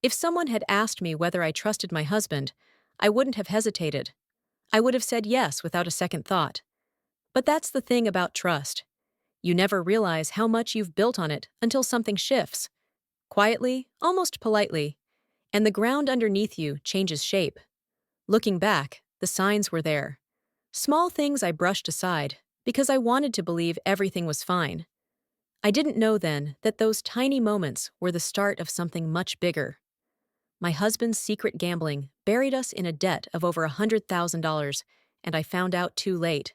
If someone had asked me whether I trusted my husband, I wouldn't have hesitated. I would have said yes without a second thought. But that's the thing about trust. You never realize how much you've built on it until something shifts. Quietly, almost politely, and the ground underneath you changes shape. Looking back, the signs were there. Small things I brushed aside because I wanted to believe everything was fine. I didn't know then that those tiny moments were the start of something much bigger. My husband's secret gambling buried us in a debt of over $100,000, and I found out too late.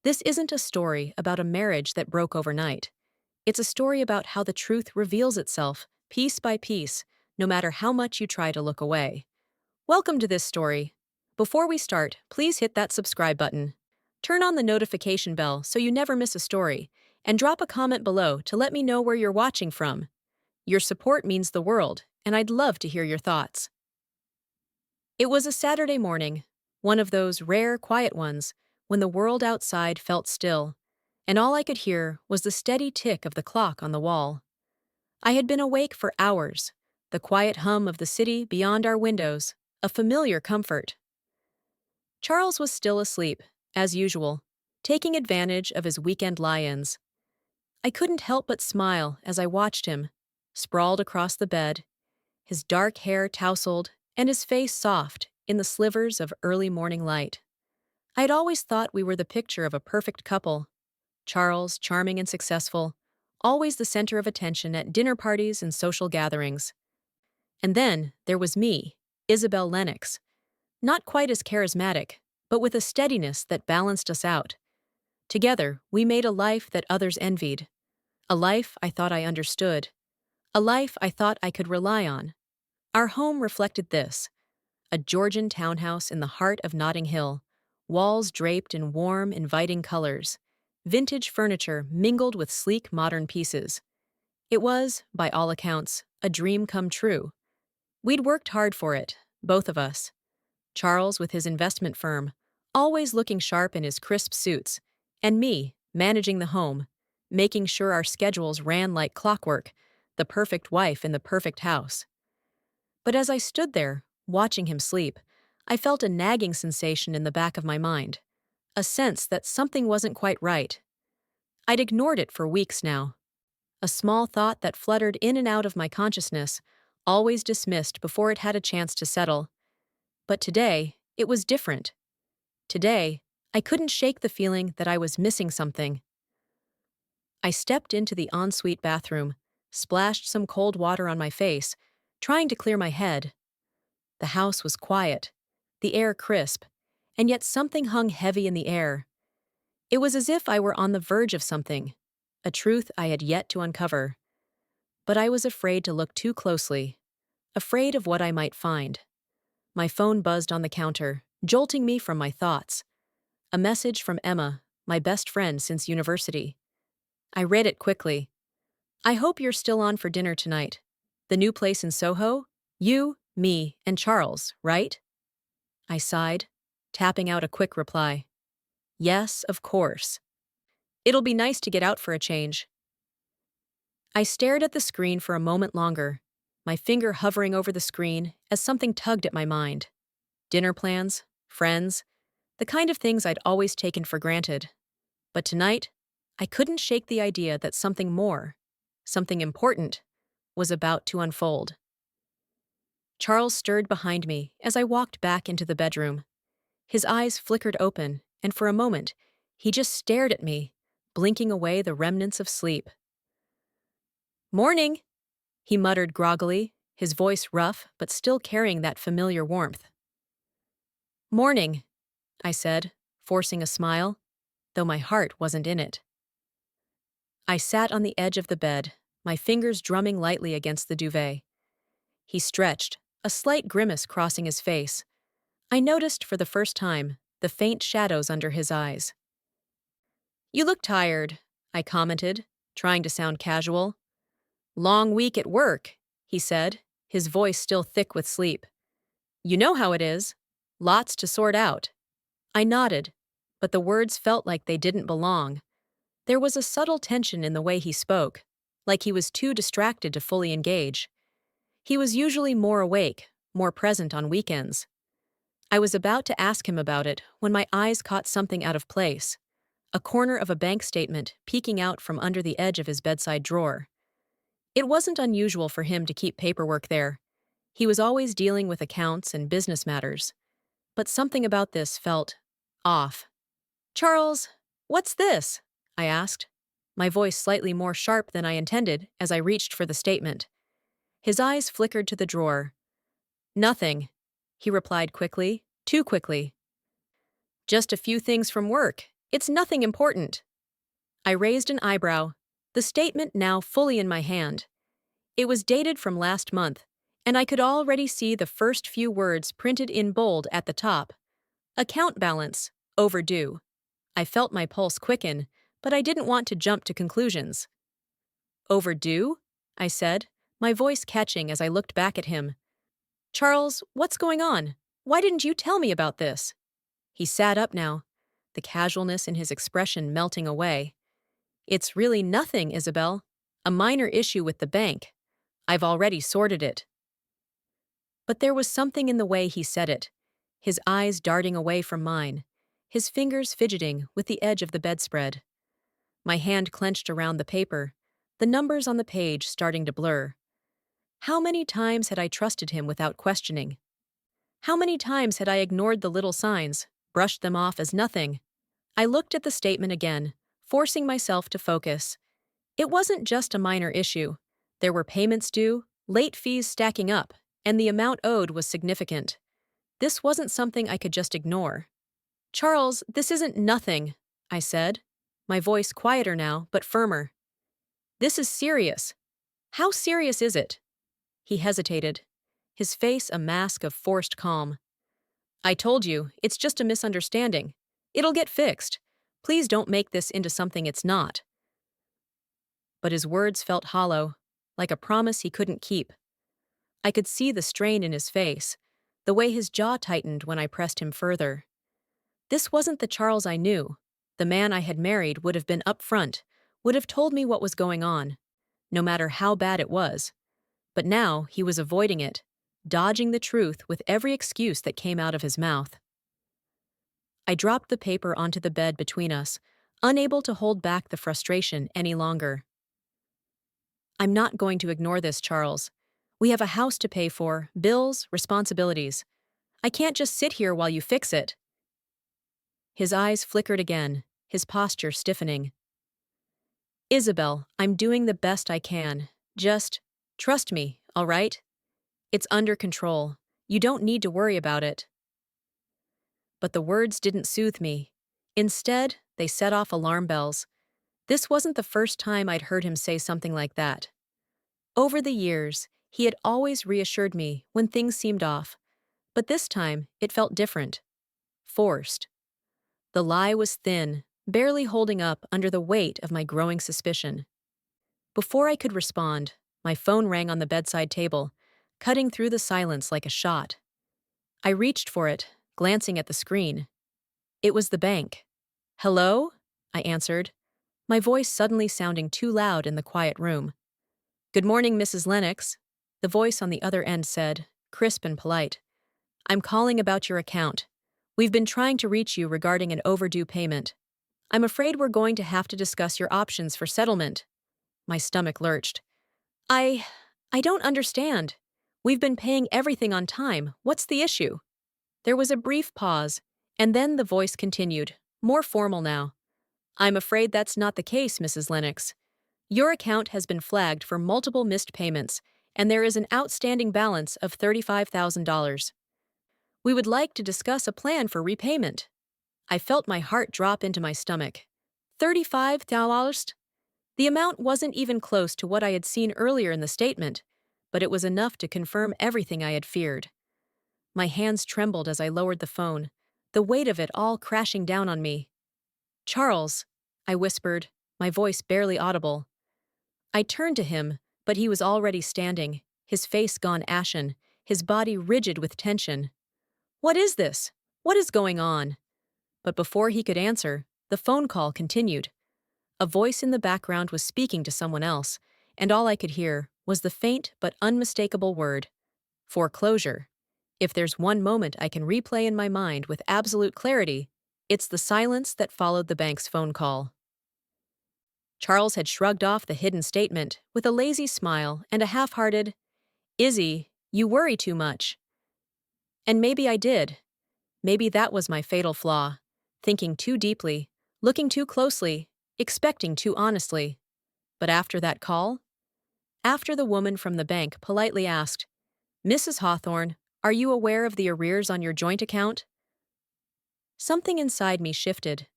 This isn't a story about a marriage that broke overnight. It's a story about how the truth reveals itself, piece by piece, no matter how much you try to look away. Welcome to this story. Before we start, please hit that subscribe button. Turn on the notification bell so you never miss a story, and drop a comment below to let me know where you're watching from. Your support means the world, and I'd love to hear your thoughts. It was a Saturday morning, one of those rare, quiet ones, when the world outside felt still, and all I could hear was the steady tick of the clock on the wall. I had been awake for hours, the quiet hum of the city beyond our windows, a familiar comfort. Charles was still asleep, as usual, taking advantage of his weekend lie-ins. I couldn't help but smile as I watched him, sprawled across the bed, his dark hair tousled and his face soft in the slivers of early morning light. I'd always thought we were the picture of a perfect couple. Charles, charming and successful, always the center of attention at dinner parties and social gatherings. And then there was me, Isabel Lennox. Not quite as charismatic, but with a steadiness that balanced us out. Together, we made a life that others envied. A life I thought I understood. A life I thought I could rely on. Our home reflected this. A Georgian townhouse in the heart of Notting Hill, walls draped in warm, inviting colors, vintage furniture mingled with sleek modern pieces. It was, by all accounts, a dream come true. We'd worked hard for it, both of us. Charles with his investment firm, always looking sharp in his crisp suits, and me, managing the home, making sure our schedules ran like clockwork, the perfect wife in the perfect house. But as I stood there, watching him sleep, I felt a nagging sensation in the back of my mind, a sense that something wasn't quite right. I'd ignored it for weeks now. A small thought that fluttered in and out of my consciousness, always dismissed before it had a chance to settle. But today, it was different. Today, I couldn't shake the feeling that I was missing something. I stepped into the ensuite bathroom, splashed some cold water on my face, trying to clear my head. The house was quiet, the air crisp, and yet something hung heavy in the air. It was as if I were on the verge of something, a truth I had yet to uncover. But I was afraid to look too closely, afraid of what I might find. My phone buzzed on the counter, jolting me from my thoughts. A message from Emma, my best friend since university. I read it quickly. "I hope you're still on for dinner tonight. The new place in Soho? You, me, and Charles, right?" I sighed, tapping out a quick reply. "Yes, of course. It'll be nice to get out for a change." I stared at the screen for a moment longer, my finger hovering over the screen as something tugged at my mind. Dinner plans, friends, the kind of things I'd always taken for granted. But tonight, I couldn't shake the idea that something more, something important, was about to unfold. Charles stirred behind me as I walked back into the bedroom. His eyes flickered open, and for a moment, he just stared at me, blinking away the remnants of sleep. "Morning," he muttered groggily, his voice rough but still carrying that familiar warmth. "Morning," I said, forcing a smile, though my heart wasn't in it. I sat on the edge of the bed, my fingers drumming lightly against the duvet. He stretched, a slight grimace crossing his face. I noticed for the first time the faint shadows under his eyes. "You look tired," I commented, trying to sound casual. "Long week at work," he said, his voice still thick with sleep. "You know how it is. Lots to sort out." I nodded, but the words felt like they didn't belong. There was a subtle tension in the way he spoke, like he was too distracted to fully engage. He was usually more awake, more present on weekends. I was about to ask him about it when my eyes caught something out of place, a corner of a bank statement peeking out from under the edge of his bedside drawer. It wasn't unusual for him to keep paperwork there. He was always dealing with accounts and business matters. But something about this felt off. "Charles, what's this?" I asked, my voice slightly more sharp than I intended as I reached for the statement. His eyes flickered to the drawer. "Nothing," he replied quickly, too quickly. "Just a few things from work. It's nothing important." I raised an eyebrow, the statement now fully in my hand. It was dated from last month, and I could already see the first few words printed in bold at the top. Account balance, overdue. I felt my pulse quicken, but I didn't want to jump to conclusions. "Overdue?" I said, my voice catching as I looked back at him. "Charles, what's going on? Why didn't you tell me about this?" He sat up now, the casualness in his expression melting away. "It's really nothing, Isabel. A minor issue with the bank. I've already sorted it." But there was something in the way he said it, his eyes darting away from mine, his fingers fidgeting with the edge of the bedspread. My hand clenched around the paper, the numbers on the page starting to blur. How many times had I trusted him without questioning? How many times had I ignored the little signs, brushed them off as nothing? I looked at the statement again, forcing myself to focus. It wasn't just a minor issue. There were payments due, late fees stacking up, and the amount owed was significant. This wasn't something I could just ignore. "Charles, this isn't nothing," I said, my voice quieter now but firmer. "This is serious." "How serious is it?" He hesitated, his face a mask of forced calm. "I told you, it's just a misunderstanding. It'll get fixed. Please don't make this into something it's not." But his words felt hollow, like a promise he couldn't keep. I could see the strain in his face, the way his jaw tightened when I pressed him further. This wasn't the Charles I knew. The man I had married would have been upfront, would have told me what was going on, no matter how bad it was. But now he was avoiding it, dodging the truth with every excuse that came out of his mouth. I dropped the paper onto the bed between us, unable to hold back the frustration any longer. "I'm not going to ignore this, Charles. We have a house to pay for, bills, responsibilities. I can't just sit here while you fix it." His eyes flickered again, his posture stiffening. "Isabel, I'm doing the best I can. Just trust me, all right? It's under control. You don't need to worry about it." But the words didn't soothe me. Instead, they set off alarm bells. This wasn't the first time I'd heard him say something like that. Over the years, he had always reassured me when things seemed off, but this time it felt different. Forced. The lie was thin, barely holding up under the weight of my growing suspicion. Before I could respond, my phone rang on the bedside table, cutting through the silence like a shot. I reached for it, glancing at the screen. It was the bank. "Hello?" I answered, my voice suddenly sounding too loud in the quiet room. "Good morning, Mrs. Lennox," the voice on the other end said, crisp and polite. "I'm calling about your account. We've been trying to reach you regarding an overdue payment. I'm afraid we're going to have to discuss your options for settlement." My stomach lurched. I don't understand. We've been paying everything on time. What's the issue?" There was a brief pause, and then the voice continued, more formal now. "I'm afraid that's not the case, Mrs. Lennox. Your account has been flagged for multiple missed payments, and there is an outstanding balance of $35,000. We would like to discuss a plan for repayment." I felt my heart drop into my stomach. $35,000? The amount wasn't even close to what I had seen earlier in the statement, but it was enough to confirm everything I had feared. My hands trembled as I lowered the phone, the weight of it all crashing down on me. "Charles," I whispered, my voice barely audible. I turned to him, but he was already standing, his face gone ashen, his body rigid with tension. "What is this? What is going on?" But before he could answer, the phone call continued. A voice in the background was speaking to someone else, and all I could hear was the faint but unmistakable word, foreclosure. If there's one moment I can replay in my mind with absolute clarity, it's the silence that followed the bank's phone call. Charles had shrugged off the hidden statement with a lazy smile and a half-hearted, "Izzy, you worry too much." And maybe I did. Maybe that was my fatal flaw. Thinking too deeply, looking too closely, expecting too honestly. But after that call, after the woman from the bank politely asked, "Mrs. Hawthorne, are you aware of the arrears on your joint account?" Something inside me shifted.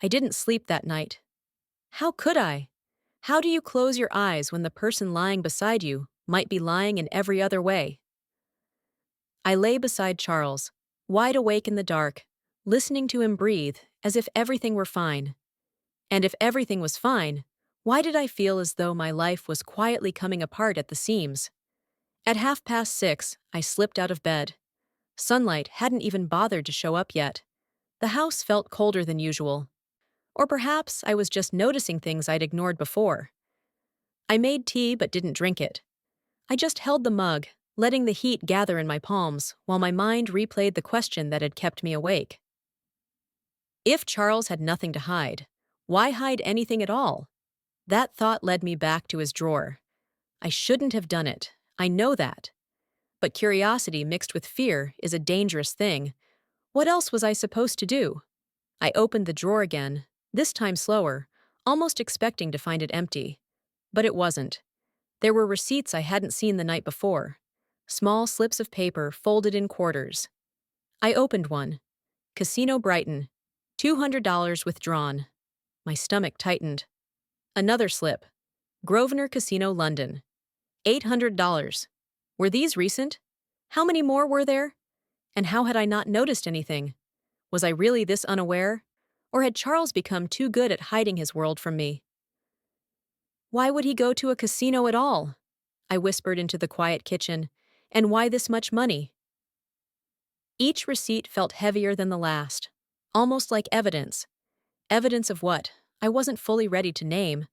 I didn't sleep that night. How could I? How do you close your eyes when the person lying beside you might be lying in every other way? I lay beside Charles, wide awake in the dark, listening to him breathe as if everything were fine. And if everything was fine, why did I feel as though my life was quietly coming apart at the seams? At 6:30, I slipped out of bed. Sunlight hadn't even bothered to show up yet. The house felt colder than usual. Or perhaps I was just noticing things I'd ignored before. I made tea but didn't drink it. I just held the mug, letting the heat gather in my palms while my mind replayed the question that had kept me awake. If Charles had nothing to hide, why hide anything at all? That thought led me back to his drawer. I shouldn't have done it. I know that. But curiosity mixed with fear is a dangerous thing. What else was I supposed to do? I opened the drawer again, this time slower, almost expecting to find it empty. But it wasn't. There were receipts I hadn't seen the night before. Small slips of paper folded in quarters. I opened one. Casino Brighton. $200 withdrawn. My stomach tightened. Another slip. Grosvenor Casino London. $800. Were these recent? How many more were there? And how had I not noticed anything? Was I really this unaware? Or had Charles become too good at hiding his world from me? Why would he go to a casino at all? I whispered into the quiet kitchen. And why this much money? Each receipt felt heavier than the last, almost like evidence. Evidence of what? I wasn't fully ready to name.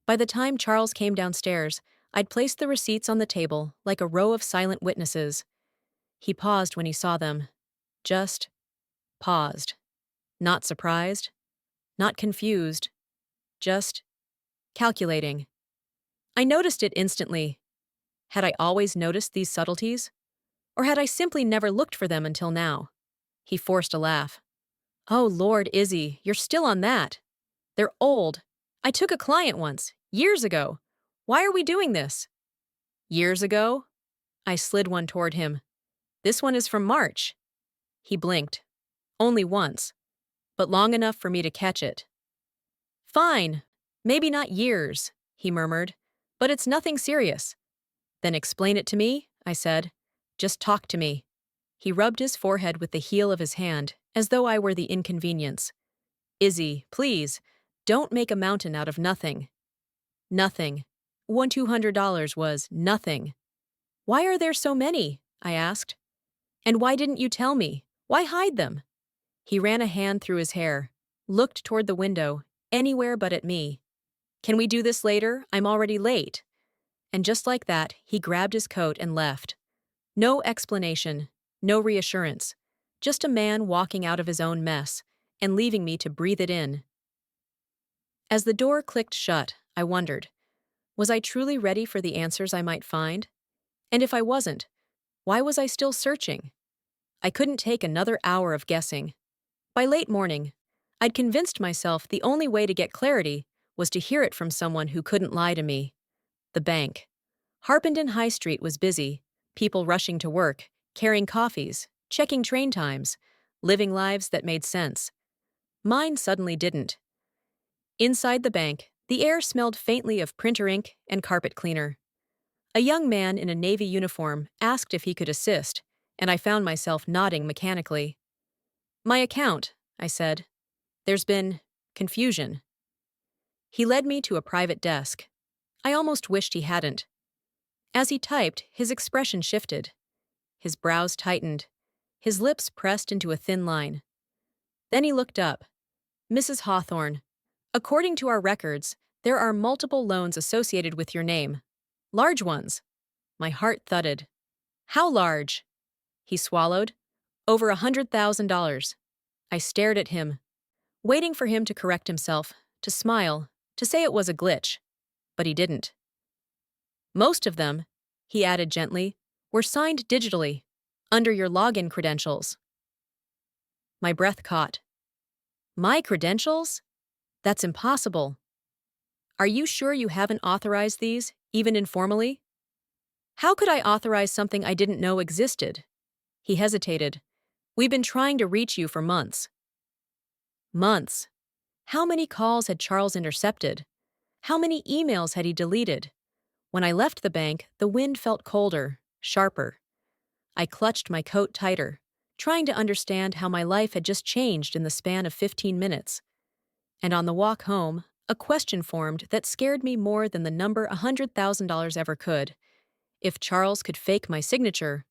By the time Charles came downstairs, I'd placed the receipts on the table like a row of silent witnesses. He paused when he saw them. Just paused. Not surprised. Not confused. Just calculating. I noticed it instantly. Had I always noticed these subtleties? Or had I simply never looked for them until now? He forced a laugh. "Oh, Lord, Izzy, you're still on that. They're old. I took a client once, years ago. Why are we doing this?" "Years ago?" I slid one toward him. "This one is from March." He blinked. Only once, but long enough for me to catch it. "Fine. Maybe not years," he murmured, "but it's nothing serious." "Then explain it to me," I said. "Just talk to me." He rubbed his forehead with the heel of his hand, as though I were the inconvenience. "Izzy, please, don't make a mountain out of nothing." Nothing. $200 was nothing. "Why are there so many?" I asked. "And why didn't you tell me? Why hide them?" He ran a hand through his hair, looked toward the window, anywhere but at me. "Can we do this later? I'm already late." And just like that, he grabbed his coat and left. No explanation, no reassurance. Just a man walking out of his own mess and leaving me to breathe it in. As the door clicked shut, I wondered, was I truly ready for the answers I might find? And if I wasn't, why was I still searching? I couldn't take another hour of guessing. By late morning, I'd convinced myself the only way to get clarity was to hear it from someone who couldn't lie to me. The bank. Harpenden High Street was busy, people rushing to work, carrying coffees, checking train times, living lives that made sense. Mine suddenly didn't. Inside the bank, the air smelled faintly of printer ink and carpet cleaner. A young man in a navy uniform asked if he could assist, and I found myself nodding mechanically. "My account," I said. "There's been confusion." He led me to a private desk. I almost wished he hadn't. As he typed, his expression shifted. His brows tightened. His lips pressed into a thin line. Then he looked up. "Mrs. Hawthorne, according to our records, there are multiple loans associated with your name." Large ones. My heart thudded. How large? He swallowed. Over $100,000. I stared at him, waiting for him to correct himself, to smile, to say it was a glitch. But he didn't. Most of them, he added gently, were signed digitally, under your login credentials. My breath caught. My credentials? That's impossible. Are you sure you haven't authorized these, even informally? How could I authorize something I didn't know existed? He hesitated. We've been trying to reach you for months. Months. How many calls had Charles intercepted? How many emails had he deleted? When I left the bank, the wind felt colder, sharper. I clutched my coat tighter, trying to understand how my life had just changed in the span of 15 minutes. And on the walk home, a question formed that scared me more than the number $100,000 ever could. If Charles could fake my signature,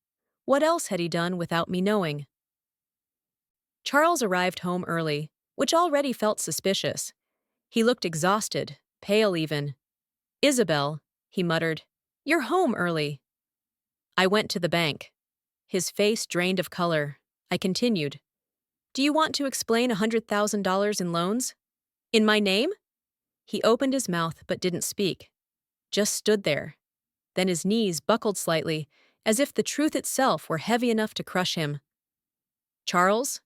what else had he done without me knowing? Charles arrived home early, which already felt suspicious. He looked exhausted, pale even. "Isabel," he muttered, "you're home early." I went to the bank. His face drained of color. I continued. "Do you want to explain $100,000 in loans? In my name?" He opened his mouth but didn't speak. Just stood there. Then his knees buckled slightly, as if the truth itself were heavy enough to crush him. "Charles?"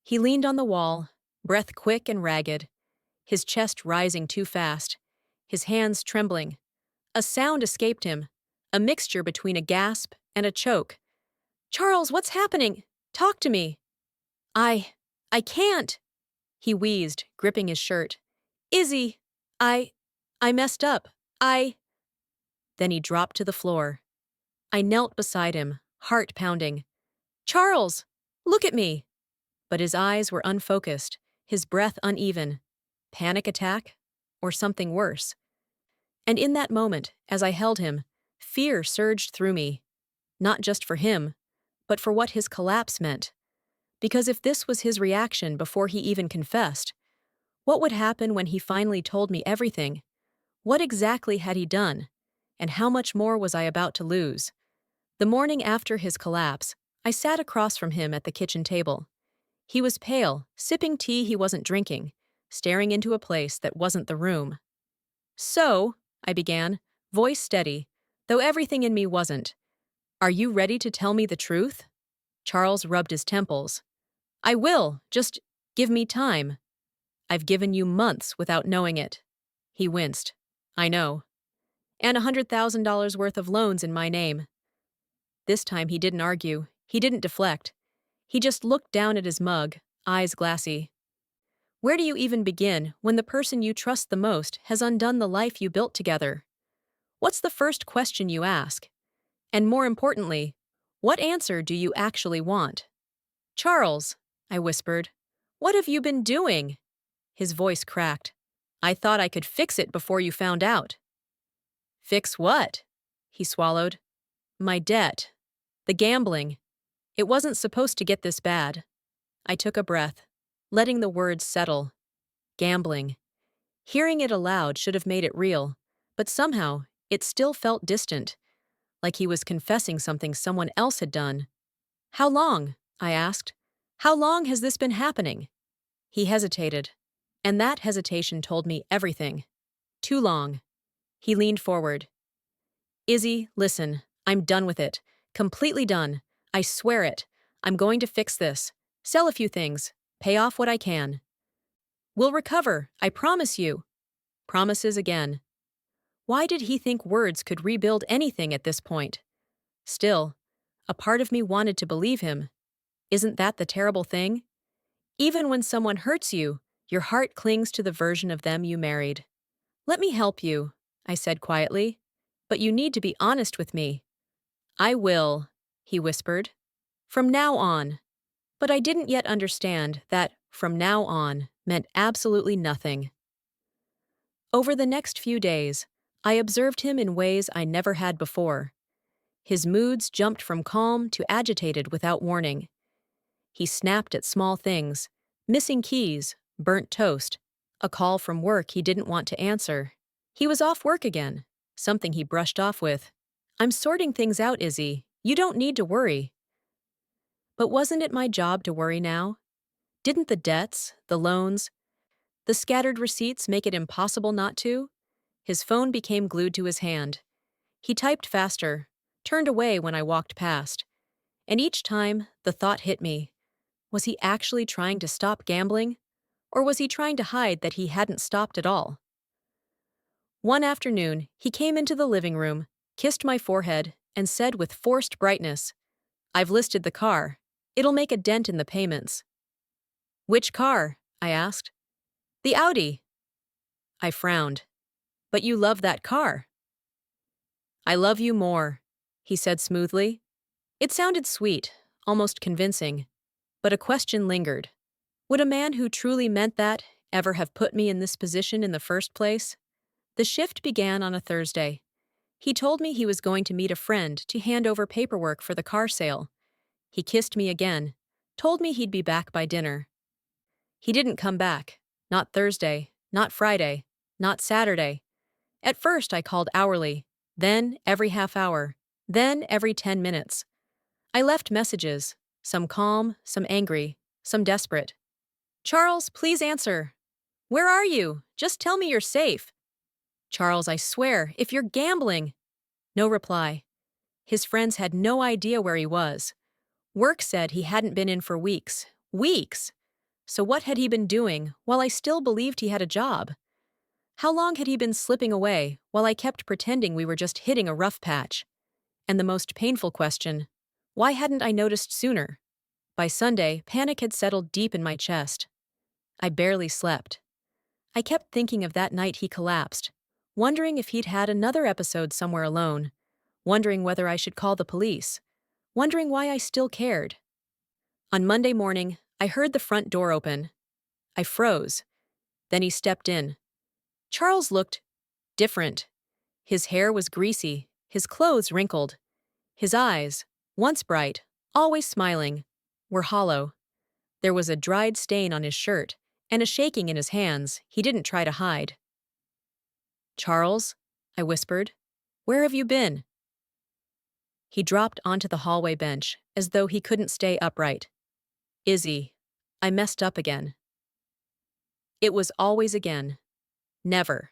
He leaned on the wall, breath quick and ragged, his chest rising too fast, his hands trembling. A sound escaped him, a mixture between a gasp and a choke. "Charles, what's happening? Talk to me." I can't," he wheezed, gripping his shirt. "Izzy, I messed up. Then he dropped to the floor. I knelt beside him, heart pounding. "Charles, look at me." But his eyes were unfocused, his breath uneven. Panic attack? Or something worse? And in that moment, as I held him, fear surged through me. Not just for him, but for what his collapse meant. Because if this was his reaction before he even confessed, what would happen when he finally told me everything? What exactly had he done? And how much more was I about to lose? The morning after his collapse, I sat across from him at the kitchen table. He was pale, sipping tea he wasn't drinking, staring into a place that wasn't the room. "So," I began, voice steady, though everything in me wasn't. "Are you ready to tell me the truth?" Charles rubbed his temples. "I will, just give me time." "I've given you months without knowing it." He winced. "I know. And $100,000 worth of loans in my name." This time he didn't argue. He didn't deflect. He just looked down at his mug, eyes glassy. "Where do you even begin when the person you trust the most has undone the life you built together? What's the first question you ask? And more importantly, what answer do you actually want?" "Charles," I whispered, "what have you been doing?" His voice cracked. "I thought I could fix it before you found out." "Fix what?" He swallowed. "My debt. The gambling. It wasn't supposed to get this bad." I took a breath, letting the words settle. Gambling. Hearing it aloud should have made it real, but somehow it still felt distant, like he was confessing something someone else had done. "How long?" I asked. "How long has this been happening?" He hesitated, and that hesitation told me everything. Too long. He leaned forward. "Izzy, listen, I'm done with it. Completely done. I swear it. I'm going to fix this. Sell a few things. Pay off what I can. We'll recover, I promise you." Promises again. Why did he think words could rebuild anything at this point? Still, a part of me wanted to believe him. Isn't that the terrible thing? Even when someone hurts you, your heart clings to the version of them you married. "Let me help you," I said quietly. "But you need to be honest with me." "I will," he whispered. "From now on." But I didn't yet understand that "from now on" meant absolutely nothing. Over the next few days, I observed him in ways I never had before. His moods jumped from calm to agitated without warning. He snapped at small things, missing keys, burnt toast, a call from work he didn't want to answer. He was off work again, something he brushed off with, "I'm sorting things out, Izzy. You don't need to worry." But wasn't it my job to worry now? Didn't the debts, the loans, the scattered receipts make it impossible not to? His phone became glued to his hand. He typed faster, turned away when I walked past. And each time, the thought hit me. Was he actually trying to stop gambling? Or was he trying to hide that he hadn't stopped at all? One afternoon, he came into the living room, kissed my forehead, and said with forced brightness, "I've listed the car. It'll make a dent in the payments." "Which car?" I asked. "The Audi." I frowned. "But you love that car." "I love you more," he said smoothly. It sounded sweet, almost convincing, but a question lingered. Would a man who truly meant that ever have put me in this position in the first place? The shift began on a Thursday. He told me he was going to meet a friend to hand over paperwork for the car sale. He kissed me again, told me he'd be back by dinner. He didn't come back. Not Thursday, not Friday, not Saturday. At first I called hourly, then every half hour, then every 10 minutes. I left messages, some calm, some angry, some desperate. "Charles, please answer. Where are you? Just tell me you're safe." "Charles, I swear, if you're gambling." No reply. His friends had no idea where he was. Work said he hadn't been in for weeks. Weeks! So what had he been doing while I still believed he had a job? How long had he been slipping away while I kept pretending we were just hitting a rough patch? And the most painful question, why hadn't I noticed sooner? By Sunday, panic had settled deep in my chest. I barely slept. I kept thinking of that night he collapsed, wondering if he'd had another episode somewhere alone, wondering whether I should call the police, wondering why I still cared. On Monday morning, I heard the front door open. I froze. Then he stepped in. Charles looked different. His hair was greasy, his clothes wrinkled. His eyes, once bright, always smiling, were hollow. There was a dried stain on his shirt and a shaking in his hands he didn't try to hide. "Charles," I whispered, "where have you been?" He dropped onto the hallway bench as though he couldn't stay upright. "Izzy, I messed up again." It was always again. Never.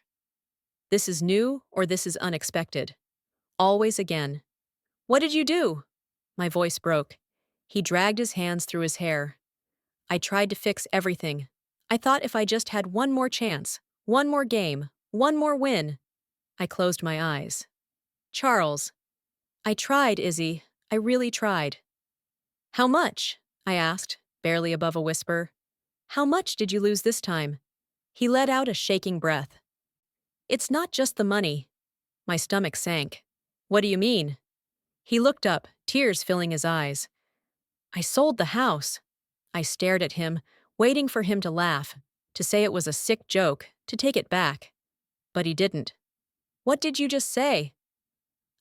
This is new or this is unexpected. Always again. "What did you do?" My voice broke. He dragged his hands through his hair. "I tried to fix everything. I thought if I just had one more chance, one more game, one more win." I closed my eyes. "Charles." "I tried, Izzy. I really tried." "How much?" I asked, barely above a whisper. "How much did you lose this time?" He let out a shaking breath. "It's not just the money." My stomach sank. "What do you mean?" He looked up, tears filling his eyes. "I sold the house." I stared at him, waiting for him to laugh, to say it was a sick joke, to take it back. But he didn't. "What did you just say?"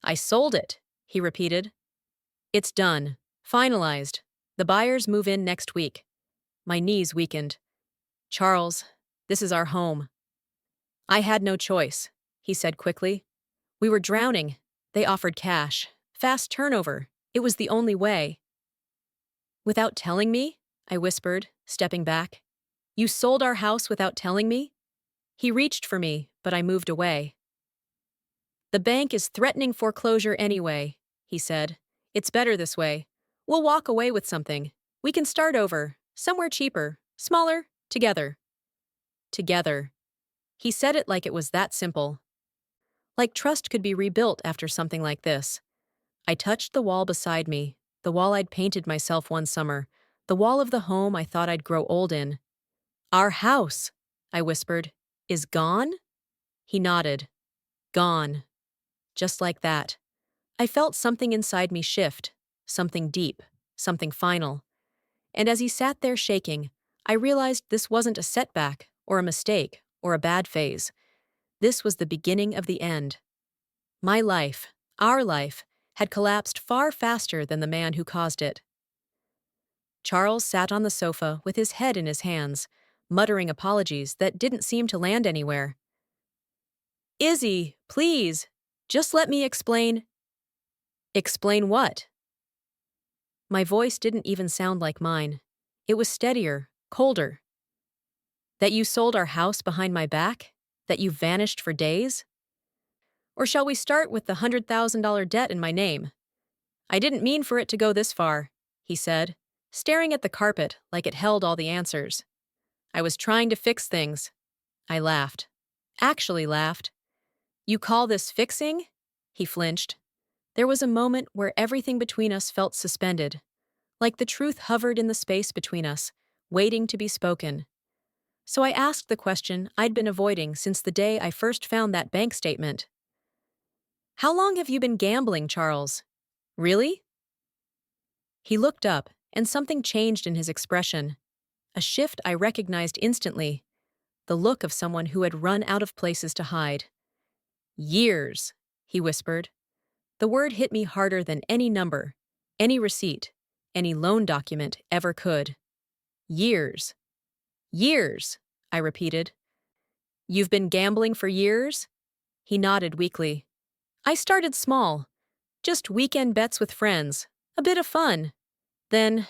"I sold it," he repeated. "It's done. Finalized. The buyers move in next week." My knees weakened. "Charles, this is our home." "I had no choice," he said quickly. "We were drowning. They offered cash. Fast turnover. It was the only way." "Without telling me?" I whispered, stepping back. "You sold our house without telling me?" He reached for me, but I moved away. "The bank is threatening foreclosure anyway," he said. "It's better this way. We'll walk away with something. We can start over, somewhere cheaper, smaller, together." Together. He said it like it was that simple. Like trust could be rebuilt after something like this. I touched the wall beside me, the wall I'd painted myself one summer, the wall of the home I thought I'd grow old in. "Our house," I whispered, "is gone?" He nodded. "Gone." Just like that. I felt something inside me shift, something deep, something final. And as he sat there shaking, I realized this wasn't a setback, or a mistake, or a bad phase. This was the beginning of the end. My life, our life, had collapsed far faster than the man who caused it. Charles sat on the sofa with his head in his hands, muttering apologies that didn't seem to land anywhere. "Izzy, please." Just let me explain. Explain what? My voice didn't even sound like mine. It was steadier, colder. That you sold our house behind my back? That you vanished for days? Or shall we start with the $100,000 debt in my name? I didn't mean for it to go this far, he said, staring at the carpet like it held all the answers. I was trying to fix things. I laughed. Actually laughed. You call this fixing? He flinched. There was a moment where everything between us felt suspended, like the truth hovered in the space between us, waiting to be spoken. So I asked the question I'd been avoiding since the day I first found that bank statement. How long have you been gambling, Charles? Really? He looked up, and something changed in his expression. A shift I recognized instantly, the look of someone who had run out of places to hide. Years, he whispered. The word hit me harder than any number, any receipt, any loan document ever could. Years. Years, I repeated. You've been gambling for years? He nodded weakly. I started small. Just weekend bets with friends. A bit of fun. Then,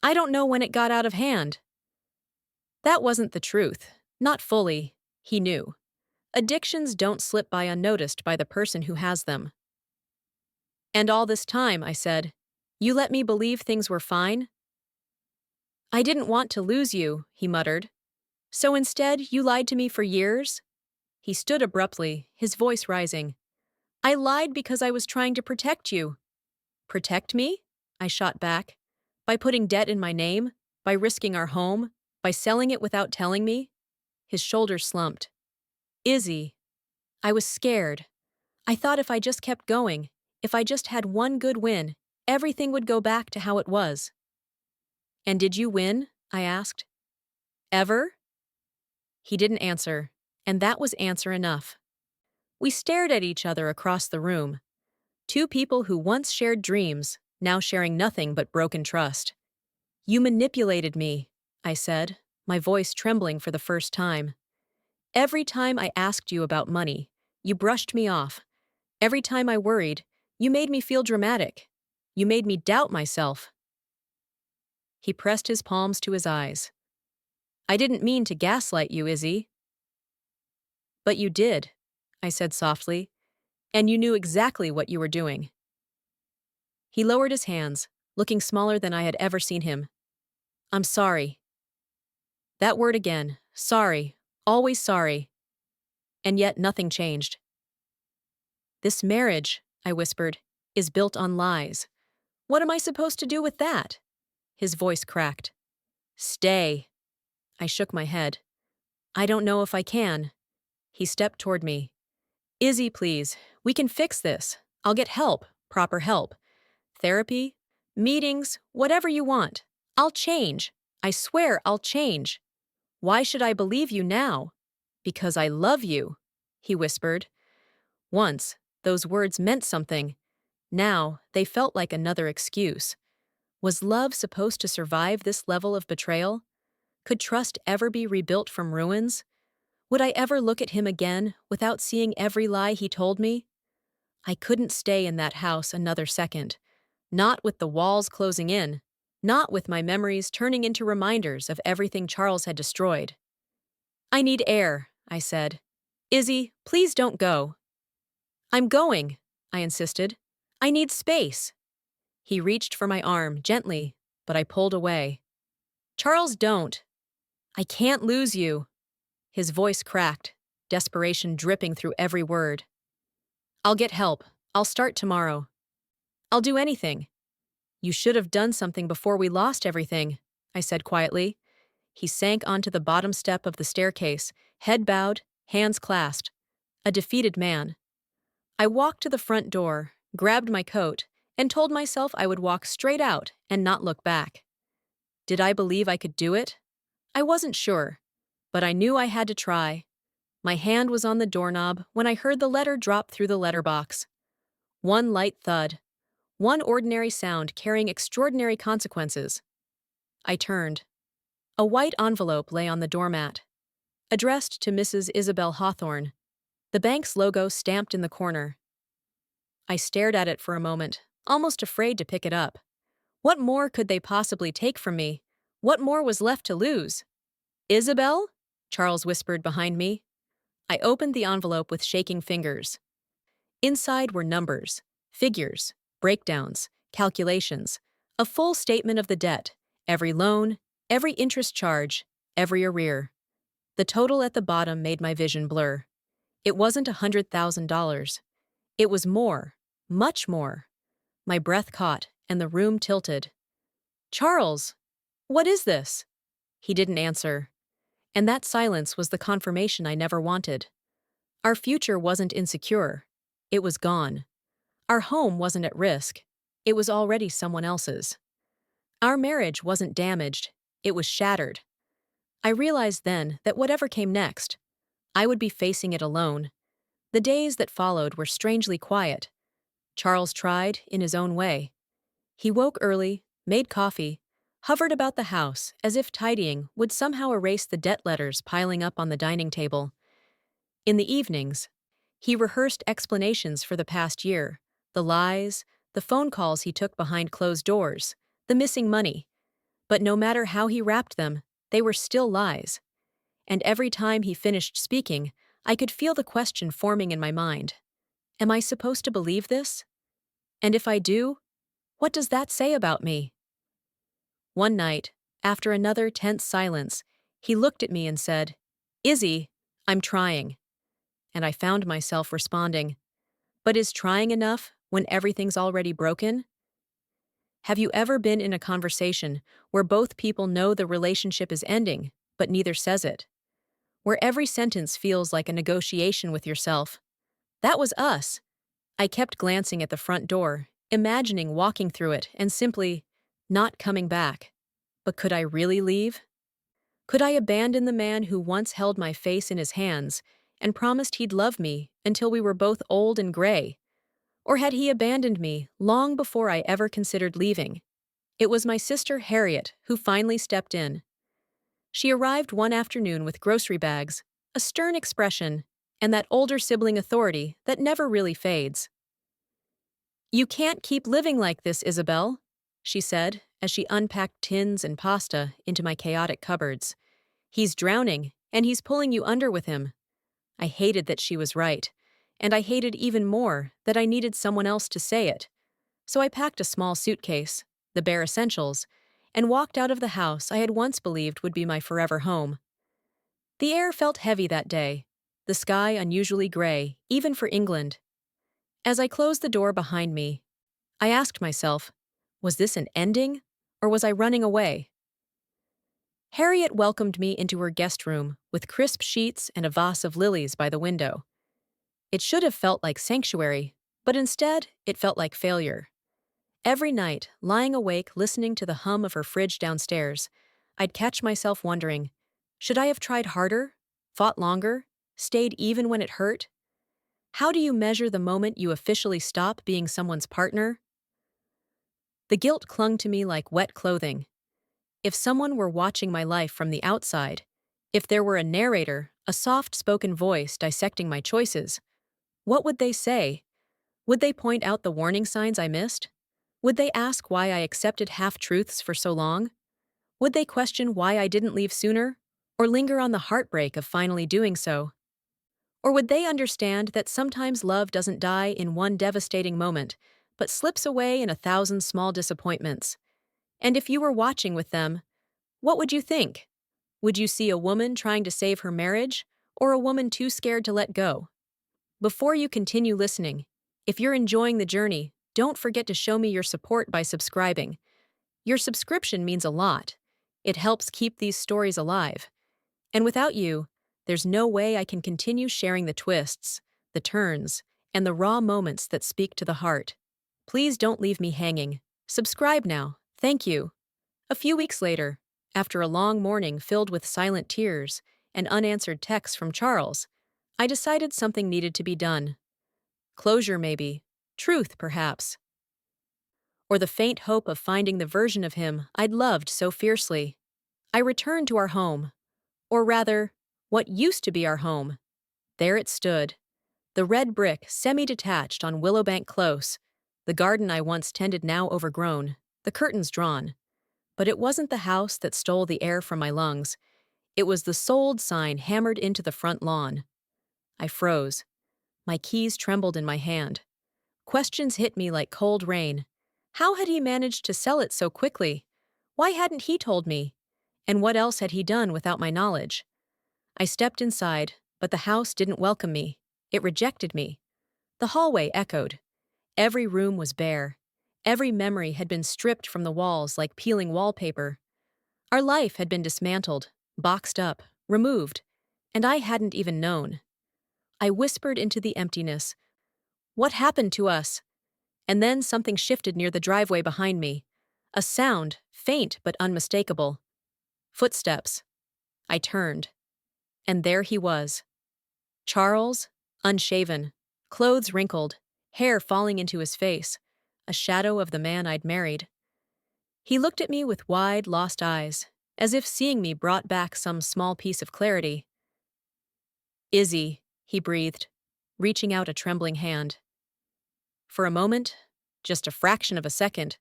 I don't know when it got out of hand. That wasn't the truth. Not fully. He knew. Addictions don't slip by unnoticed by the person who has them. And all this time, I said, you let me believe things were fine? I didn't want to lose you, he muttered. So instead, you lied to me for years? He stood abruptly, his voice rising. I lied because I was trying to protect you. Protect me? I shot back. By putting debt in my name? By risking our home? By selling it without telling me? His shoulders slumped. Izzy. I was scared. I thought if I just kept going, if I just had one good win, everything would go back to how it was. And did you win? I asked. Ever? He didn't answer, and that was answer enough. We stared at each other across the room. Two people who once shared dreams, now sharing nothing but broken trust. You manipulated me, I said, my voice trembling for the first time. Every time I asked you about money, you brushed me off. Every time I worried, you made me feel dramatic. You made me doubt myself. He pressed his palms to his eyes. I didn't mean to gaslight you, Izzy. But you did, I said softly, and you knew exactly what you were doing. He lowered his hands, looking smaller than I had ever seen him. I'm sorry. That word again, sorry, always sorry. And yet nothing changed. This marriage, I whispered, is built on lies. What am I supposed to do with that? His voice cracked. Stay. I shook my head. I don't know if I can. He stepped toward me. Izzy, please, we can fix this. I'll get help, proper help. Therapy, meetings, whatever you want. I'll change. I swear I'll change. Why should I believe you now? Because I love you, he whispered. Once, those words meant something. Now, they felt like another excuse. Was love supposed to survive this level of betrayal? Could trust ever be rebuilt from ruins? Would I ever look at him again without seeing every lie he told me? I couldn't stay in that house another second. Not with the walls closing in. Not with my memories turning into reminders of everything Charles had destroyed. I need air, I said. Izzy, please don't go. I'm going, I insisted. I need space. He reached for my arm, gently, but I pulled away. Charles, don't. I can't lose you. His voice cracked, desperation dripping through every word. I'll get help. I'll start tomorrow. I'll do anything. You should have done something before we lost everything, I said quietly. He sank onto the bottom step of the staircase, head bowed, hands clasped. A defeated man. I walked to the front door, grabbed my coat, and told myself I would walk straight out and not look back. Did I believe I could do it? I wasn't sure, but I knew I had to try. My hand was on the doorknob when I heard the letter drop through the letterbox. One light thud. One ordinary sound carrying extraordinary consequences. I turned. A white envelope lay on the doormat. Addressed to Mrs. Isabel Hawthorne. The bank's logo stamped in the corner. I stared at it for a moment, almost afraid to pick it up. What more could they possibly take from me? What more was left to lose? Isabel? Charles whispered behind me. I opened the envelope with shaking fingers. Inside were numbers, figures, breakdowns, calculations, a full statement of the debt, every loan, every interest charge, every arrear. The total at the bottom made my vision blur. It wasn't $100,000. It was more, much more. My breath caught, and the room tilted. Charles, what is this? He didn't answer. And that silence was the confirmation I never wanted. Our future wasn't insecure. It was gone. Our home wasn't at risk. It was already someone else's. Our marriage wasn't damaged. It was shattered. I realized then that whatever came next, I would be facing it alone. The days that followed were strangely quiet. Charles tried, in his own way. He woke early, made coffee, hovered about the house as if tidying would somehow erase the debt letters piling up on the dining table. In the evenings, he rehearsed explanations for the past year, the lies, the phone calls he took behind closed doors, the missing money. But no matter how he wrapped them, they were still lies. And every time he finished speaking, I could feel the question forming in my mind. Am I supposed to believe this? And if I do, what does that say about me? One night, after another tense silence, he looked at me and said, Izzy, I'm trying. And I found myself responding, but is trying enough when everything's already broken? Have you ever been in a conversation where both people know the relationship is ending, but neither says it? Where every sentence feels like a negotiation with yourself? That was us. I kept glancing at the front door, imagining walking through it and simply not coming back. But could I really leave? Could I abandon the man who once held my face in his hands and promised he'd love me until we were both old and gray? Or had he abandoned me long before I ever considered leaving? It was my sister Harriet who finally stepped in. She arrived one afternoon with grocery bags, a stern expression, and that older sibling authority that never really fades. You can't keep living like this, Isabel, she said as she unpacked tins and pasta into my chaotic cupboards. He's drowning, and he's pulling you under with him. I hated that she was right, and I hated even more that I needed someone else to say it. So I packed a small suitcase, the bare essentials, and walked out of the house I had once believed would be my forever home. The air felt heavy that day, the sky unusually gray, even for England. As I closed the door behind me, I asked myself, was this an ending, or was I running away? Harriet welcomed me into her guest room with crisp sheets and a vase of lilies by the window. It should have felt like sanctuary, but instead it felt like failure. Every night, lying awake listening to the hum of her fridge downstairs, I'd catch myself wondering, should I have tried harder, fought longer, stayed even when it hurt? How do you measure the moment you officially stop being someone's partner? The guilt clung to me like wet clothing. If someone were watching my life from the outside, if there were a narrator, a soft-spoken voice dissecting my choices, what would they say? Would they point out the warning signs I missed? Would they ask why I accepted half-truths for so long? Would they question why I didn't leave sooner, or linger on the heartbreak of finally doing so? Or would they understand that sometimes love doesn't die in one devastating moment, but slips away in 1,000 small disappointments? And if you were watching with them, what would you think? Would you see a woman trying to save her marriage, or a woman too scared to let go? Before you continue listening, if you're enjoying the journey, don't forget to show me your support by subscribing. Your subscription means a lot. It helps keep these stories alive. And without you, there's no way I can continue sharing the twists, the turns, and the raw moments that speak to the heart. Please don't leave me hanging. Subscribe now. Thank you. A few weeks later, after a long morning filled with silent tears and unanswered texts from Charles, I decided something needed to be done. Closure, maybe. Truth, perhaps. Or the faint hope of finding the version of him I'd loved so fiercely. I returned to our home. Or rather, what used to be our home. There it stood. The red brick, semi-detached on Willowbank Close, the garden I once tended now overgrown, the curtains drawn. But it wasn't the house that stole the air from my lungs. It was the sold sign hammered into the front lawn. I froze. My keys trembled in my hand. Questions hit me like cold rain. How had he managed to sell it so quickly? Why hadn't he told me? And what else had he done without my knowledge? I stepped inside, but the house didn't welcome me. It rejected me. The hallway echoed. Every room was bare. Every memory had been stripped from the walls like peeling wallpaper. Our life had been dismantled, boxed up, removed, and I hadn't even known. I whispered into the emptiness, "What happened to us?" And then something shifted near the driveway behind me. A sound, faint but unmistakable. Footsteps. I turned. And there he was. Charles, unshaven, clothes wrinkled, hair falling into his face, a shadow of the man I'd married. He looked at me with wide, lost eyes, as if seeing me brought back some small piece of clarity. "Izzy," he breathed, reaching out a trembling hand. For a moment, just a fraction of a second,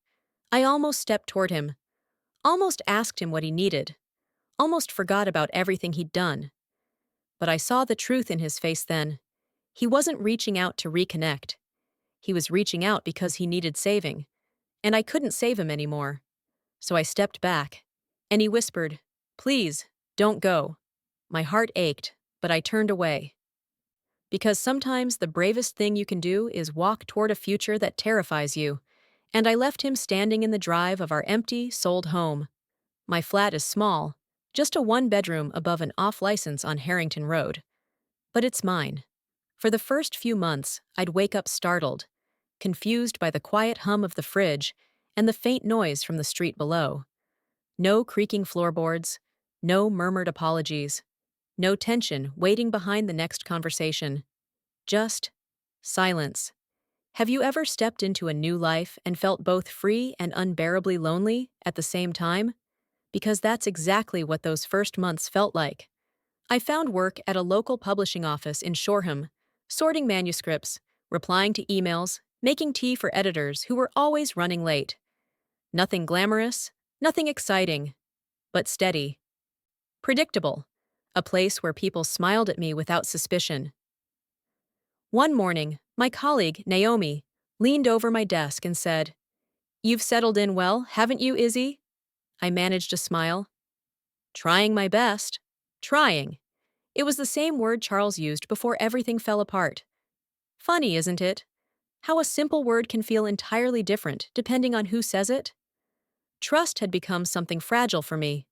I almost stepped toward him, almost asked him what he needed, almost forgot about everything he'd done. But I saw the truth in his face then. He wasn't reaching out to reconnect. He was reaching out because he needed saving, and I couldn't save him anymore. So I stepped back, and he whispered, "Please, don't go." My heart ached, but I turned away. Because sometimes the bravest thing you can do is walk toward a future that terrifies you, and I left him standing in the drive of our empty, sold home. My flat is small, just a one-bedroom above an off-license on Harrington Road. But it's mine. For the first few months, I'd wake up startled, confused by the quiet hum of the fridge and the faint noise from the street below. No creaking floorboards, no murmured apologies, no tension waiting behind the next conversation. Just silence. Have you ever stepped into a new life and felt both free and unbearably lonely at the same time? Because that's exactly what those first months felt like. I found work at a local publishing office in Shoreham, sorting manuscripts, replying to emails, making tea for editors who were always running late. Nothing glamorous, nothing exciting, but steady. Predictable. A place where people smiled at me without suspicion. One morning, my colleague, Naomi, leaned over my desk and said, "You've settled in well, haven't you, Izzy?" I managed a smile. "Trying my best." Trying. It was the same word Charles used before everything fell apart. Funny, isn't it? How a simple word can feel entirely different depending on who says it. Trust had become something fragile for me,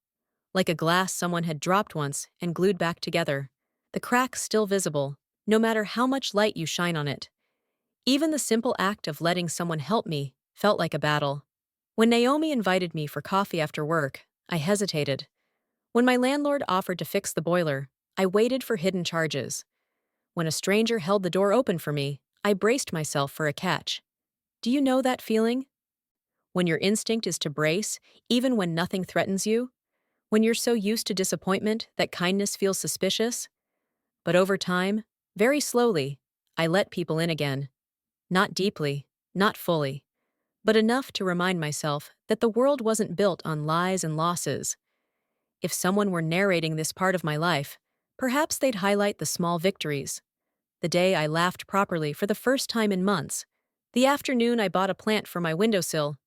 like a glass someone had dropped once and glued back together, the cracks still visible, no matter how much light you shine on it. Even the simple act of letting someone help me felt like a battle. When Naomi invited me for coffee after work, I hesitated. When my landlord offered to fix the boiler, I waited for hidden charges. When a stranger held the door open for me, I braced myself for a catch. Do you know that feeling? When your instinct is to brace, even when nothing threatens you? When you're so used to disappointment that kindness feels suspicious? But over time, very slowly, I let people in again. Not deeply, not fully, but enough to remind myself that the world wasn't built on lies and losses. If someone were narrating this part of my life, perhaps they'd highlight the small victories. The day I laughed properly for the first time in months. The afternoon I bought a plant for my windowsill.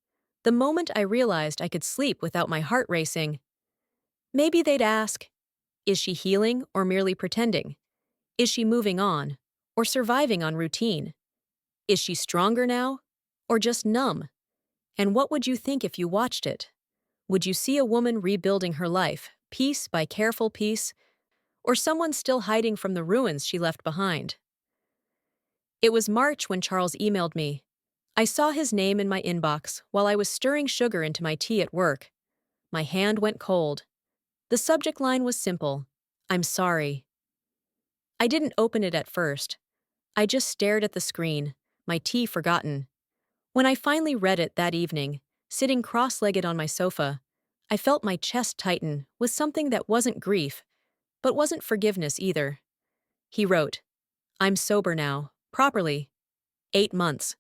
The moment I realized I could sleep without my heart racing. Maybe they'd ask, is she healing or merely pretending? Is she moving on or surviving on routine? Is she stronger now or just numb? And what would you think if you watched it? Would you see a woman rebuilding her life, piece by careful piece, or someone still hiding from the ruins she left behind? It was March when Charles emailed me. I saw his name in my inbox while I was stirring sugar into my tea at work. My hand went cold. The subject line was simple: "I'm sorry." I didn't open it at first. I just stared at the screen, my tea forgotten. When I finally read it that evening, sitting cross-legged on my sofa, I felt my chest tighten with something that wasn't grief, but wasn't forgiveness either. He wrote, I'm sober now, properly. 8 months.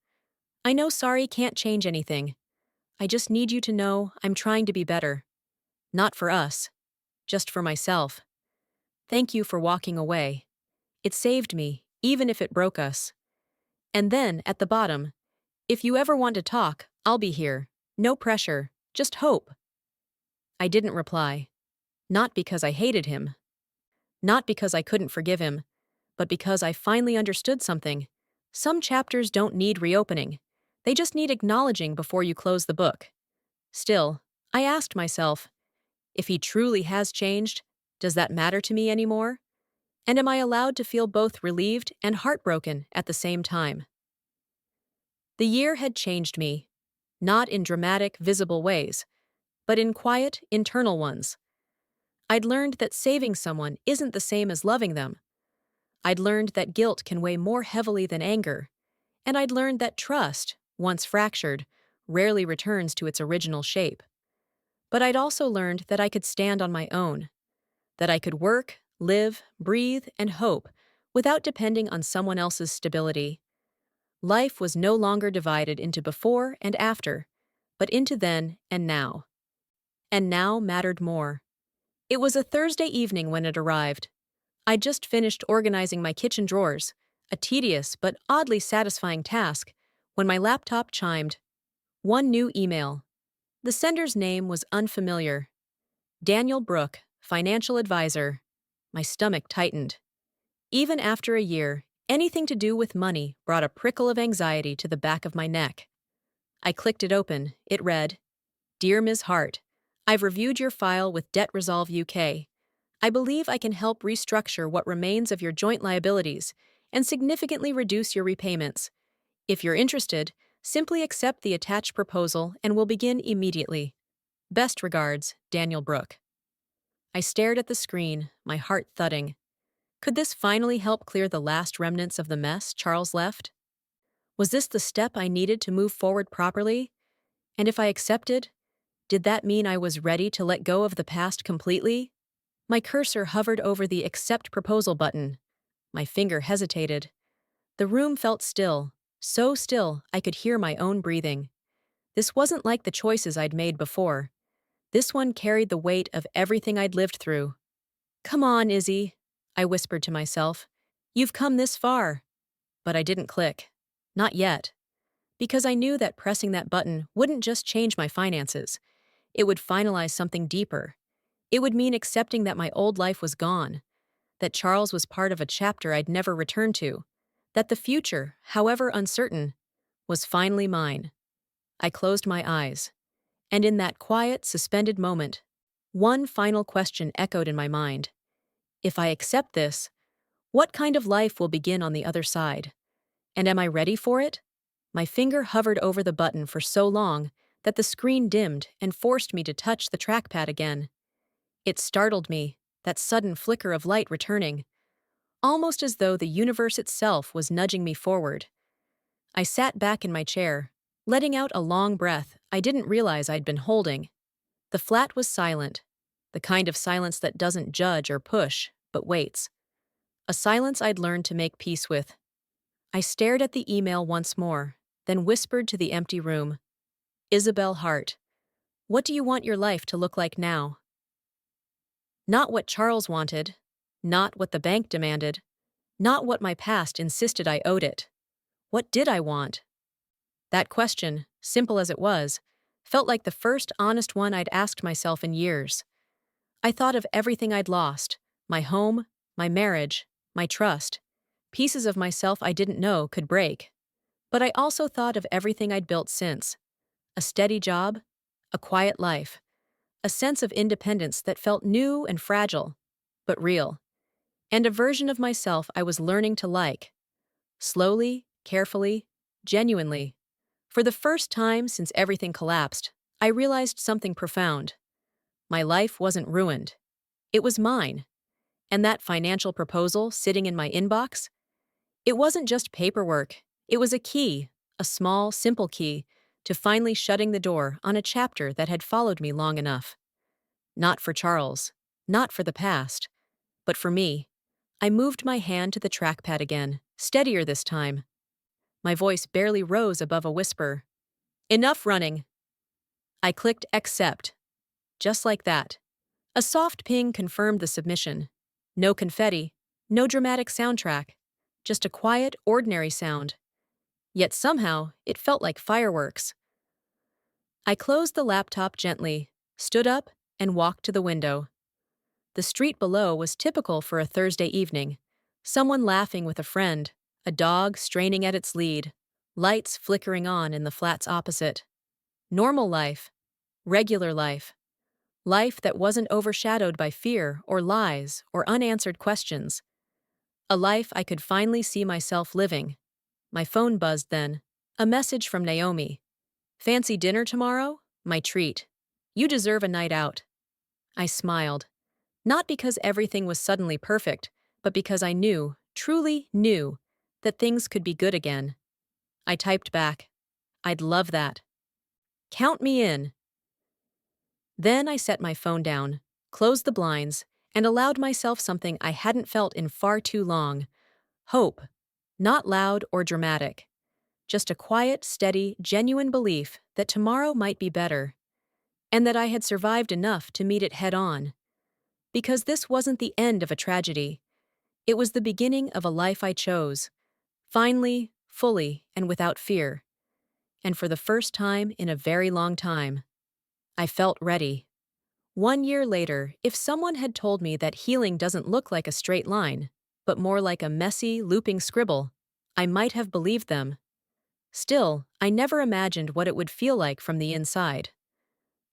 I know sorry can't change anything. I just need you to know I'm trying to be better. Not for us, just for myself. Thank you for walking away. It saved me, even if it broke us. And then, at the bottom, if you ever want to talk, I'll be here. No pressure, just hope. I didn't reply. Not because I hated him. Not because I couldn't forgive him, but because I finally understood something. Some chapters don't need reopening. They just need acknowledging before you close the book. Still, I asked myself, if he truly has changed, does that matter to me anymore? And am I allowed to feel both relieved and heartbroken at the same time? The year had changed me, not in dramatic, visible ways, but in quiet, internal ones. I'd learned that saving someone isn't the same as loving them. I'd learned that guilt can weigh more heavily than anger. And I'd learned that trust, once fractured, rarely returns to its original shape. But I'd also learned that I could stand on my own, that I could work, live, breathe, and hope without depending on someone else's stability. Life was no longer divided into before and after, but into then and now. And now mattered more. It was a Thursday evening when it arrived. I'd just finished organizing my kitchen drawers, a tedious but oddly satisfying task, when my laptop chimed. One new email. The sender's name was unfamiliar. Daniel Brooke, financial advisor. My stomach tightened. Even after a year, anything to do with money brought a prickle of anxiety to the back of my neck. I clicked it open. It read, Dear Ms. Hart, I've reviewed your file with Debt Resolve UK. I believe I can help restructure what remains of your joint liabilities and significantly reduce your repayments. If you're interested, simply accept the attached proposal and we'll begin immediately. Best regards, Daniel Brooke. I stared at the screen, my heart thudding. Could this finally help clear the last remnants of the mess Charles left? Was this the step I needed to move forward properly? And if I accepted, did that mean I was ready to let go of the past completely? My cursor hovered over the Accept Proposal button. My finger hesitated. The room felt still, so still I could hear my own breathing. This wasn't like the choices I'd made before. This one carried the weight of everything I'd lived through. Come on, Izzy, I whispered to myself. You've come this far. But I didn't click. Not yet. Because I knew that pressing that button wouldn't just change my finances. It would finalize something deeper. It would mean accepting that my old life was gone, that Charles was part of a chapter I'd never return to, that the future, however uncertain, was finally mine. I closed my eyes, and in that quiet, suspended moment, one final question echoed in my mind. If I accept this, what kind of life will begin on the other side? And am I ready for it? My finger hovered over the button for so long that the screen dimmed and forced me to touch the trackpad again. It startled me, that sudden flicker of light returning, almost as though the universe itself was nudging me forward. I sat back in my chair, letting out a long breath I didn't realize I'd been holding. The flat was silent, the kind of silence that doesn't judge or push, but waits. A silence I'd learned to make peace with. I stared at the email once more, then whispered to the empty room. Isabel Hart, what do you want your life to look like now? Not what Charles wanted, not what the bank demanded, not what my past insisted I owed it. What did I want? That question, simple as it was, felt like the first honest one I'd asked myself in years. I thought of everything I'd lost, my home, my marriage, my trust, pieces of myself I didn't know could break. But I also thought of everything I'd built since. A steady job, a quiet life, a sense of independence that felt new and fragile, but real, and a version of myself I was learning to like. Slowly, carefully, genuinely. For the first time since everything collapsed, I realized something profound. My life wasn't ruined. It was mine. And that financial proposal sitting in my inbox? It wasn't just paperwork. It was a key, a small, simple key, to finally shutting the door on a chapter that had followed me long enough. Not for Charles, not for the past, but for me. I moved my hand to the trackpad again, steadier this time. My voice barely rose above a whisper. Enough running. I clicked accept. Just like that. A soft ping confirmed the submission. No confetti, no dramatic soundtrack. Just a quiet, ordinary sound. Yet somehow, it felt like fireworks. I closed the laptop gently, stood up, and walked to the window. The street below was typical for a Thursday evening. Someone laughing with a friend, a dog straining at its lead, lights flickering on in the flats opposite. Normal life. Regular life. Life that wasn't overshadowed by fear or lies or unanswered questions. A life I could finally see myself living. My phone buzzed then. A message from Naomi. Fancy dinner tomorrow? My treat. You deserve a night out. I smiled. Not because everything was suddenly perfect, but because I knew, truly knew, that things could be good again. I typed back. I'd love that. Count me in. Then I set my phone down, closed the blinds, and allowed myself something I hadn't felt in far too long. Hope. Not loud or dramatic. Just a quiet, steady, genuine belief that tomorrow might be better. And that I had survived enough to meet it head on. Because this wasn't the end of a tragedy. It was the beginning of a life I chose. Finally, fully, and without fear. And for the first time in a very long time, I felt ready. 1 year later, if someone had told me that healing doesn't look like a straight line, but more like a messy, looping scribble, I might have believed them. Still, I never imagined what it would feel like from the inside.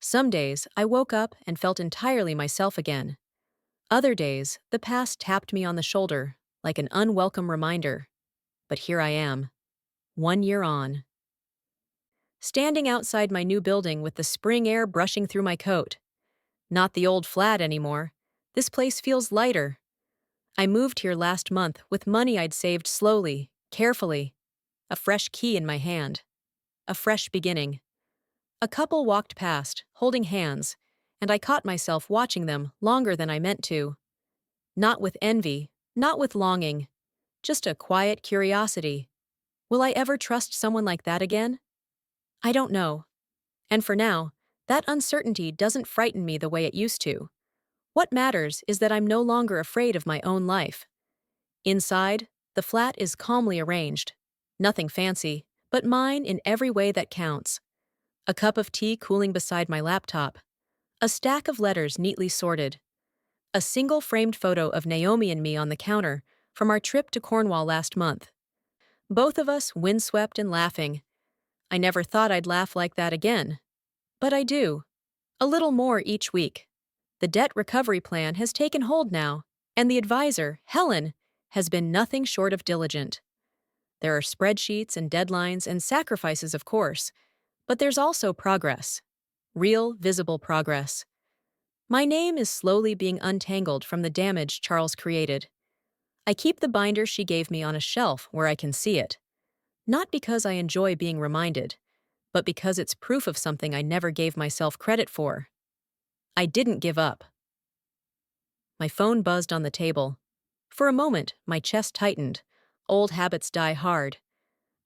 Some days, I woke up and felt entirely myself again. Other days, the past tapped me on the shoulder, like an unwelcome reminder. But here I am, 1 year on. Standing outside my new building with the spring air brushing through my coat. Not the old flat anymore. This place feels lighter. I moved here last month with money I'd saved slowly, carefully. A fresh key in my hand. A fresh beginning. A couple walked past, holding hands, and I caught myself watching them longer than I meant to. Not with envy, not with longing. Just a quiet curiosity. Will I ever trust someone like that again? I don't know. And for now, that uncertainty doesn't frighten me the way it used to. What matters is that I'm no longer afraid of my own life. Inside, the flat is calmly arranged. Nothing fancy, but mine in every way that counts. A cup of tea cooling beside my laptop. A stack of letters neatly sorted. A single framed photo of Naomi and me on the counter from our trip to Cornwall last month. Both of us windswept and laughing. I never thought I'd laugh like that again. But I do. A little more each week. The debt recovery plan has taken hold now, and the advisor, Helen, has been nothing short of diligent. There are spreadsheets and deadlines and sacrifices, of course, but there's also progress. Real, visible progress. My name is slowly being untangled from the damage Charles created. I keep the binder she gave me on a shelf where I can see it. Not because I enjoy being reminded, but because it's proof of something I never gave myself credit for. I didn't give up. My phone buzzed on the table. For a moment, my chest tightened. Old habits die hard.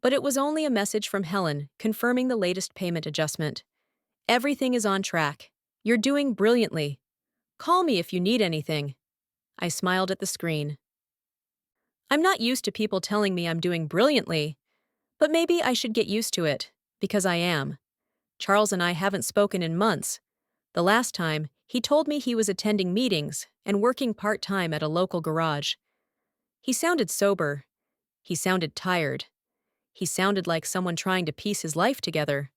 But it was only a message from Helen confirming the latest payment adjustment. Everything is on track. You're doing brilliantly. Call me if you need anything. I smiled at the screen. I'm not used to people telling me I'm doing brilliantly, but maybe I should get used to it, because I am. Charles and I haven't spoken in months. The last time, he told me he was attending meetings and working part-time at a local garage. He sounded sober. He sounded tired. He sounded like someone trying to piece his life together.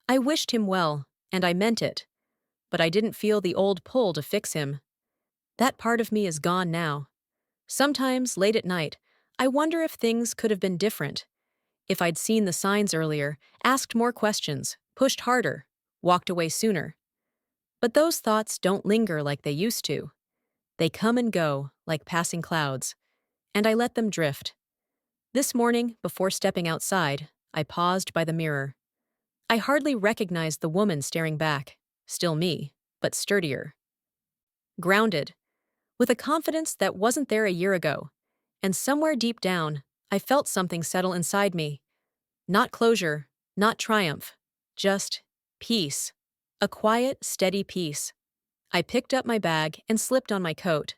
I wished him well, and I meant it. But I didn't feel the old pull to fix him. That part of me is gone now. Sometimes, late at night, I wonder if things could have been different. If I'd seen the signs earlier, asked more questions, pushed harder, walked away sooner. But those thoughts don't linger like they used to. They come and go, like passing clouds. And I let them drift. This morning, before stepping outside, I paused by the mirror. I hardly recognized the woman staring back. Still me, but sturdier. Grounded. with a confidence that wasn't there a year ago. And somewhere deep down, I felt something settle inside me. Not closure, not triumph, just peace. A quiet, steady peace. I picked up my bag and slipped on my coat.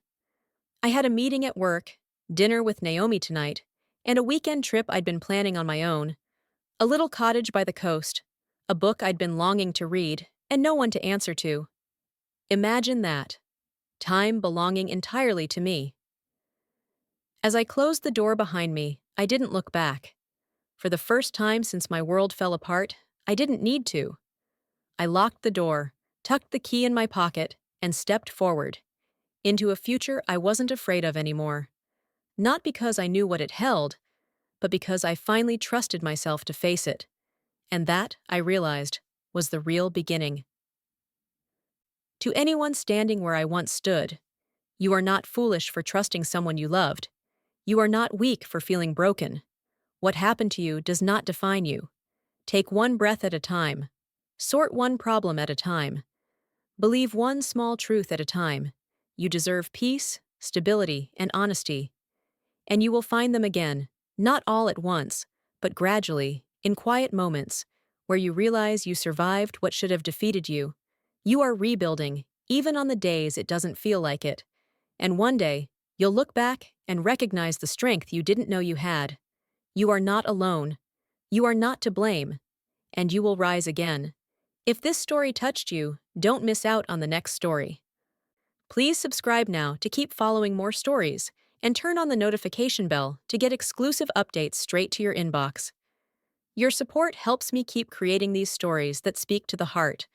I had a meeting at work, dinner with Naomi tonight, and a weekend trip I'd been planning on my own. A little cottage by the coast, a book I'd been longing to read, and no one to answer to. Imagine that. Time belonging entirely to me. As I closed the door behind me, I didn't look back. For the first time since my world fell apart, I didn't need to. I locked the door, tucked the key in my pocket, and stepped forward. Into a future I wasn't afraid of anymore. Not because I knew what it held, but because I finally trusted myself to face it. And that, I realized, was the real beginning. To anyone standing where I once stood, you are not foolish for trusting someone you loved. You are not weak for feeling broken. What happened to you does not define you. Take one breath at a time. Sort one problem at a time. Believe one small truth at a time. You deserve peace, stability, and honesty. And you will find them again, not all at once, but gradually, in quiet moments, where you realize you survived what should have defeated you. You are rebuilding, even on the days it doesn't feel like it. And one day, you'll look back and recognize the strength you didn't know you had. You are not alone. You are not to blame. And you will rise again. If this story touched you, don't miss out on the next story. Please subscribe now to keep following more stories, and turn on the notification bell to get exclusive updates straight to your inbox. Your support helps me keep creating these stories that speak to the heart,